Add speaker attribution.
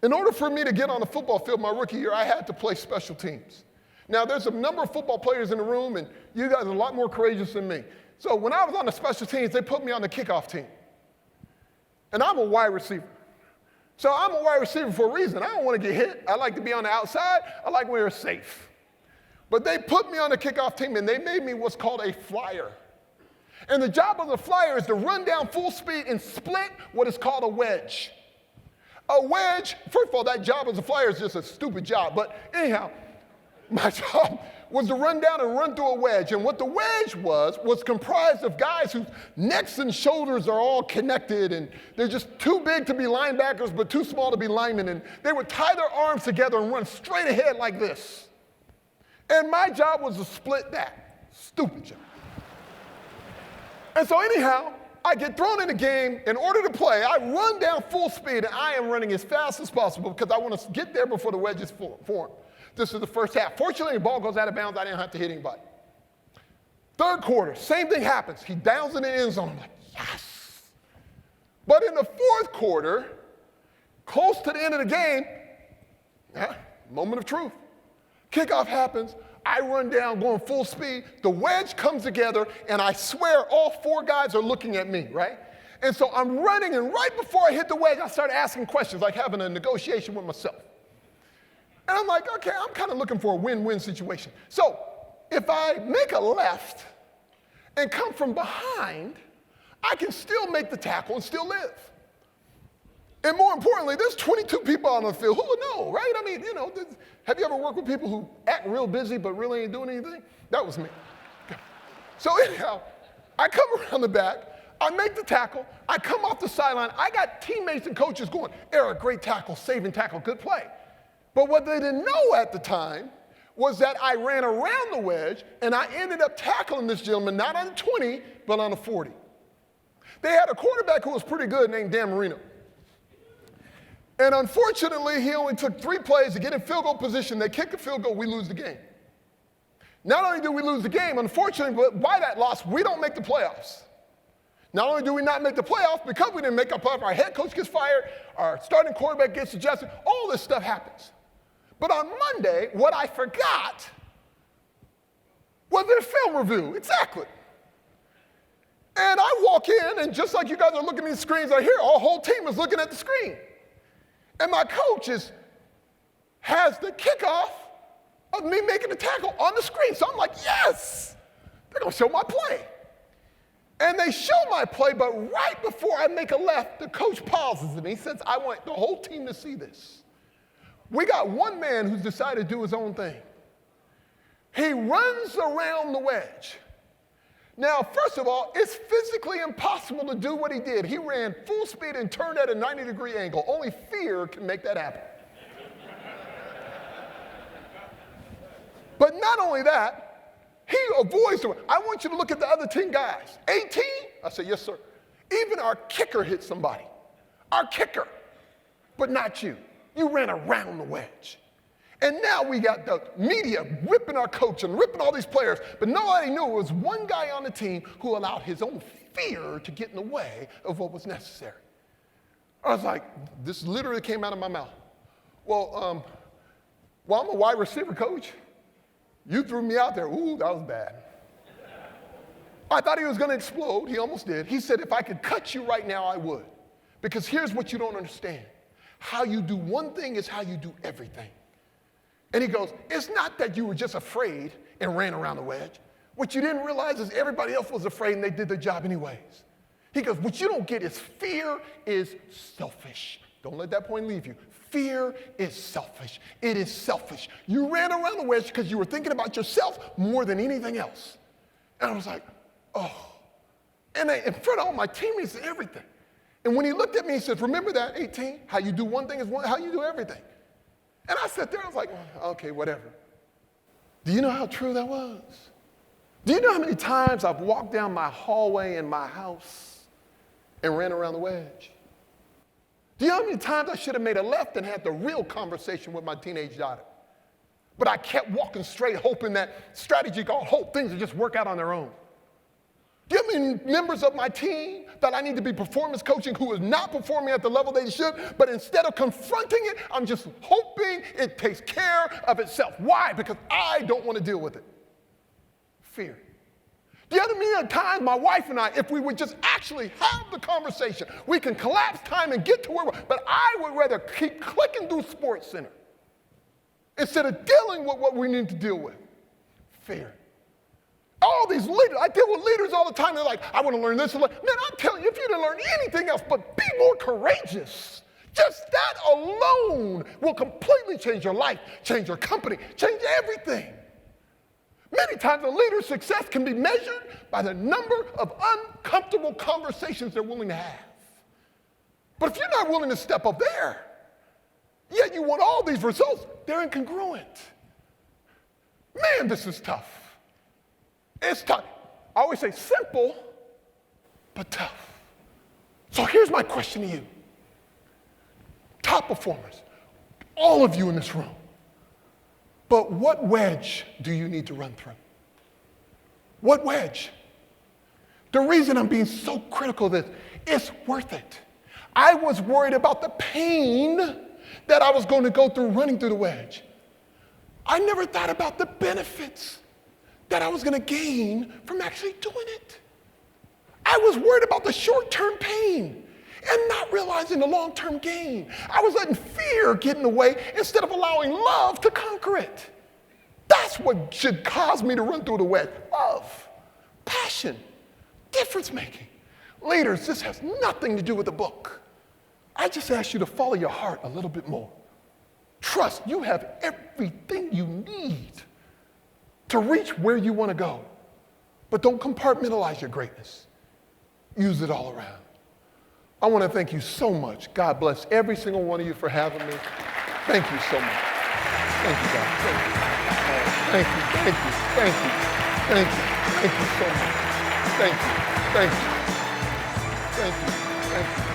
Speaker 1: In order for me to get on the football field my rookie year, I had to play special teams. Now, there's a number of football players in the room, and you guys are a lot more courageous than me. So when I was on the special teams, they put me on the kickoff team. And I'm a wide receiver. So I'm a wide receiver for a reason. I don't want to get hit. I like to be on the outside. I like when we're safe. But they put me on the kickoff team, and they made me what's called a flyer. And the job of the flyer is to run down full speed and split what is called a wedge. A wedge, first of all, that job as a flyer is just a stupid job. But anyhow, my job was to run down and run through a wedge. And what the wedge was comprised of guys whose necks and shoulders are all connected, and they're just too big to be linebackers but too small to be linemen. And they would tie their arms together and run straight ahead like this. And my job was to split that. Stupid job. And so anyhow, I get thrown in the game. In order to play, I run down full speed, and I am running as fast as possible because I want to get there before the wedge is formed. This is the first half. Fortunately, the ball goes out of bounds. I didn't have to hit anybody. Third quarter, same thing happens. He downs in the end zone. I'm like, yes. But in the fourth quarter, close to the end of the game, moment of truth. Kickoff happens. I run down going full speed. The wedge comes together, and I swear all four guys are looking at me, right? And so I'm running, and right before I hit the wedge, I start asking questions, like having a negotiation with myself. And I'm like, okay, I'm kind of looking for a win-win situation. So if I make a left and come from behind, I can still make the tackle and still live. And more importantly, there's 22 people on the field. Who would know, right? I mean, have you ever worked with people who act real busy but really ain't doing anything? That was me. So anyhow, I come around the back. I make the tackle. I come off the sideline. I got teammates and coaches going, Eric, great tackle, saving tackle, good play. But what they didn't know at the time was that I ran around the wedge, and I ended up tackling this gentleman, not on the 20, but on the 40. They had a quarterback who was pretty good named Dan Marino. And unfortunately, he only took 3 plays to get in field goal position. They kick a field goal, we lose the game. Not only do we lose the game, unfortunately, but by that loss, we don't make the playoffs. Not only do we not make the playoffs, because we didn't make the playoffs, our head coach gets fired, our starting quarterback gets adjusted, all this stuff happens. But on Monday, what I forgot was their film review. Exactly. And I walk in, and just like you guys are looking at the screens right here, our whole team is looking at the screen. And my coach has the kickoff of me making the tackle on the screen. So I'm like, yes, they're going to show my play. And they show my play, but right before I make a left, the coach pauses and he says, I want the whole team to see this. We got one man who's decided to do his own thing. He runs around the wedge. Now, first of all, it's physically impossible to do what he did. He ran full speed and turned at a 90-degree angle. Only fear can make that happen. But not only that, he avoids the. I want you to look at the other 10 guys. 18? I said, yes, sir. Even our kicker hit somebody. Our kicker. But not you. You ran around the wedge. And now we got the media whipping our coach and ripping all these players, but nobody knew it was one guy on the team who allowed his own fear to get in the way of what was necessary. I was like, this literally came out of my mouth. Well, I'm a wide receiver coach. You threw me out there. Ooh, that was bad. I thought he was going to explode. He almost did. He said, if I could cut you right now, I would. Because here's what you don't understand. How you do one thing is how you do everything. And he goes, it's not that you were just afraid and ran around the wedge. What you didn't realize is everybody else was afraid and they did their job anyways. He goes, what you don't get is fear is selfish. Don't let that point leave you. Fear is selfish. It is selfish. You ran around the wedge because you were thinking about yourself more than anything else. And I was like, oh. And in front of all my teammates and everything. And when he looked at me, he said, remember that, 18? How you do one thing is how you do everything. And I sat there, I was like, okay, whatever. Do you know how true that was? Do you know how many times I've walked down my hallway in my house and ran around the wedge? Do you know how many times I should have made a left and had the real conversation with my teenage daughter? But I kept walking straight, hoping that strategy called hope, things would just work out on their own. Do you know how giving members of my team that I need to be performance coaching who is not performing at the level they should, but instead of confronting it, I'm just hoping it takes care of itself. Why? Because I don't want to deal with it. Fear. The other many times, my wife and I, if we would just actually have the conversation, we can collapse time and get to where we're, but I would rather keep clicking through Sports Center instead of dealing with what we need to deal with. Fear. All these leaders, I deal with leaders all the time. They're like, I want to learn this. Man, I'm telling you, if you didn't learn anything else but be more courageous, just that alone will completely change your life, change your company, change everything. Many times a leader's success can be measured by the number of uncomfortable conversations they're willing to have. But if you're not willing to step up there, yet you want all these results, they're incongruent. Man, this is tough. It's tough. I always say simple, but tough. So here's my question to you. Top performers, all of you in this room, but what wedge do you need to run through? What wedge? The reason I'm being so critical of this, it's worth it. I was worried about the pain that I was going to go through running through the wedge. I never thought about the benefits that I was going to gain from actually doing it. I was worried about the short-term pain and not realizing the long-term gain. I was letting fear get in the way instead of allowing love to conquer it. That's what should cause me to run through the wedge. Love, passion, difference-making. Leaders, this has nothing to do with the book. I just ask you to follow your heart a little bit more. Trust you have everything you need to reach where you want to go. But don't compartmentalize your greatness. Use it all around. I want to thank you so much. God bless every single one of you for having me. Thank you so much. Thank you, God. Thank you. Thank you. Thank you. Thank you. Thank you so much. Thank you. Thank you. Thank you. Thank you.